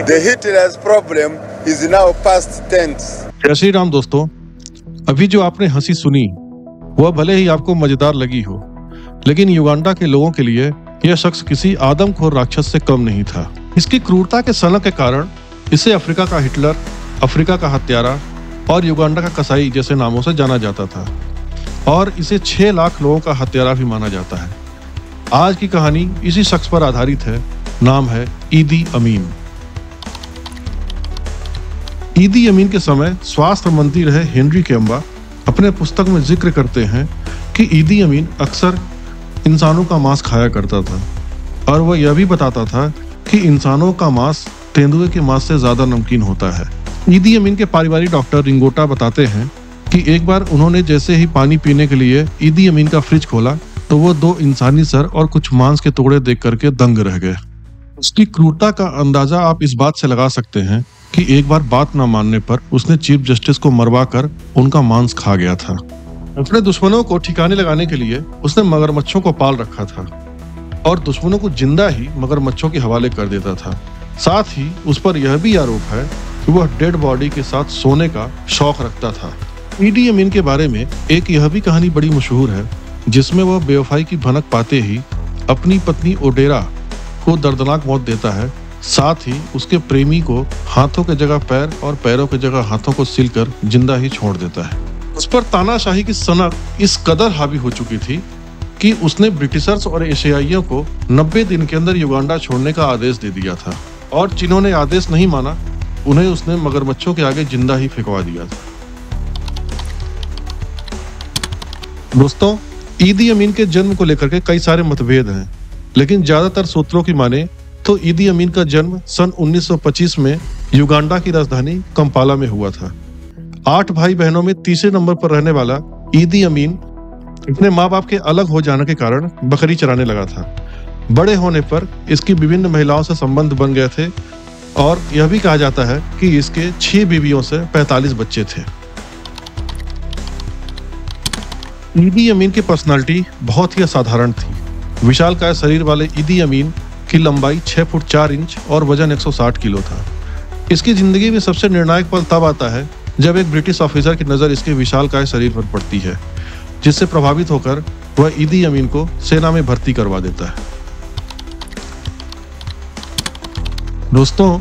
The Hitler's problem is now past tense. जय श्री राम दोस्तों, अभी जो आपने हंसी सुनी वह भले ही आपको मजेदार लगी हो, लेकिन युगांडा के लोगों के लिए यह शख्स किसी आदमखोर राक्षस से कम नहीं था। इसकी क्रूरता के सनक के कारण इसे अफ्रीका का हिटलर, अफ्रीका का हत्यारा और युगांडा का कसाई जैसे नामों से जाना जाता था और इसे 6 लाख लोगों का हत्यारा भी माना जाता है। आज की कहानी इसी शख्स पर आधारित है। नाम है ईदी अमीन। ईदी अमीन के समय स्वास्थ्य मंत्री रहे हेनरी केम्बा अपने पुस्तक में जिक्र करते हैं कि ईदी अमीन अक्सर इंसानों का मांस खाया करता था और वह यह भी बताता था कि इंसानों का मांस तेंदुए के मांस से ज्यादा नमकीन होता है। ईदी अमीन के पारिवारिक डॉक्टर रिंगोटा बताते हैं कि एक बार उन्होंने जैसे ही पानी पीने के लिए ईदी अमीन का फ्रिज खोला तो वो 2 इंसानी सर और कुछ मांस के टुकड़े देख करके दंग रह गए। उसकी क्रूरता का अंदाजा आप इस बात से लगा सकते हैं कि एक बार बात न मानने पर उसने चीफ जस्टिस को मरवा कर उनका मांस खा गया था। अपने दुश्मनों को ठिकाने लगाने के लिए उसने मगरमच्छों को पाल रखा था और दुश्मनों को जिंदा ही मगरमच्छों के हवाले कर देता था। साथ ही उस पर यह भी आरोप है कि वह डेड बॉडी के साथ सोने का शौक रखता था। ईदी अमीन के बारे में एक यह भी कहानी बड़ी मशहूर है जिसमें वह बेवफाई की भनक पाते ही अपनी पत्नी ओडेरा को दर्दनाक मौत देता है। साथ ही उसके प्रेमी को हाथों के जगह पैर और पैरों के जगह हाथों को सिलकर जिंदा ही छोड़ देता है। उस पर तानाशाही की सनक इस कदर हावी हो चुकी थी कि उसने ब्रिटिशर्स और एशियाइयों को 90 दिन के अंदर युगांडा छोड़ने का आदेश दे दिया था और जिन्होंने आदेश नहीं माना उन्हें उसने मगरमच्छों के आगे जिंदा ही फेंकवा दिया था। दोस्तों, ईदी अमीन के जन्म को लेकर के कई सारे मतभेद हैं, लेकिन ज्यादातर सूत्रों की माने तो ईदी अमीन का जन्म सन 1925 में युगांडा की राजधानी कंपाला में हुआ था। 8 भाई बहनों में तीसरे नंबर पर रहने वाला ईदी अमीन अपने माँ बाप के अलग हो जाने के कारण बकरी चराने लगा था। बड़े होने पर इसकी विभिन्न महिलाओं से संबंध बन गए थे और यह भी कहा जाता है कि इसके 6 बीवियों से 45 बच्चे थे। ईदी अमीन की पर्सनालिटी बहुत ही असाधारण थी। विशालकाय शरीर वाले ईदी अमीन की लंबाई 6 फुट 4 इंच और वजन 160 किलो था। इसकी जिंदगी में सबसे निर्णायक पल तब आता है जब एक ब्रिटिश ऑफिसर की नजर इसके विशालकाय शरीर पर पड़ती है, जिससे प्रभावित होकर वह ईदी अमीन को सेना में भर्ती करवा देता है। दोस्तों,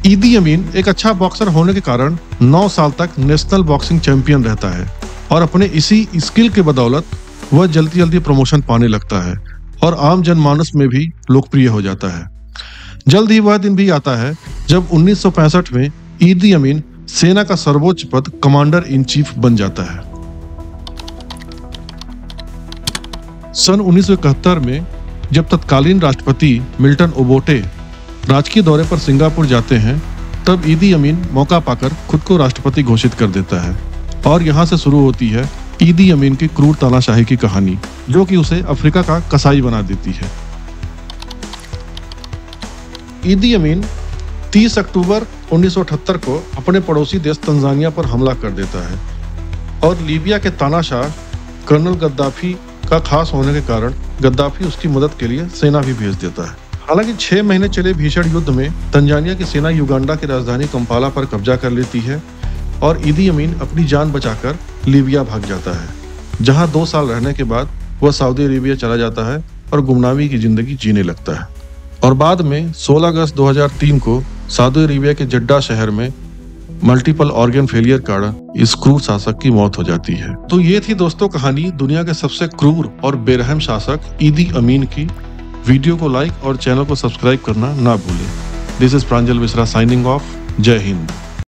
ईदी अमीन एक अच्छा बॉक्सर होने के कारण 9 साल तक नेशनल बॉक्सिंग चैंपियन रहता है और अपने इसी स्किल के बदौलत वह जल्दी जल्दी प्रमोशन पाने लगता है और आम जनमानस में भी लोकप्रिय हो जाता है। जल्द ही वह दिन भी आता है जब 1965 में ईदी अमीन सेना का सर्वोच्च पद कमांडर इन चीफ बन जाता है। सन 1971 में जब तत्कालीन राष्ट्रपति मिल्टन ओबोटे राजकीय दौरे पर सिंगापुर जाते हैं, तब ईदी अमीन मौका पाकर खुद को राष्ट्रपति घोषित कर देता है और यहाँ से शुरू होती है ईदी अमीन की क्रूर तानाशाही की कहानी, जो कि उसे अफ्रीका का कसाई बना देती है। ईदी अमीन 30 अक्टूबर 1978 को अपने पड़ोसी देश तंजानिया पर हमला कर देता है और लीबिया के तानाशाह कर्नल गद्दाफी का खास होने के कारण गद्दाफी उसकी मदद के लिए सेना भी भेज देता है। हालांकि 6 महीने चले भीषण युद्ध में तंजानिया की सेना युगांडा की राजधानी कंपाला पर कब्जा कर लेती है और ईदी अमीन अपनी जान बचाकर लीबिया भाग जाता है, जहां 2 साल रहने के बाद वह सऊदी अरेबिया चला जाता है और गुमनामी की जिंदगी जीने लगता है। और बाद में 16 अगस्त 2003 को सऊदी अरेबिया के जड्डा शहर में मल्टीपल ऑर्गन फेलियर कारण इस क्रूर शासक की मौत हो जाती है। तो ये थी दोस्तों कहानी दुनिया के सबसे क्रूर और बेरहम शासक ईदी अमीन की। वीडियो को लाइक और चैनल को सब्सक्राइब करना ना भूलें। This is Pranjal Mishra signing off. जय हिंद।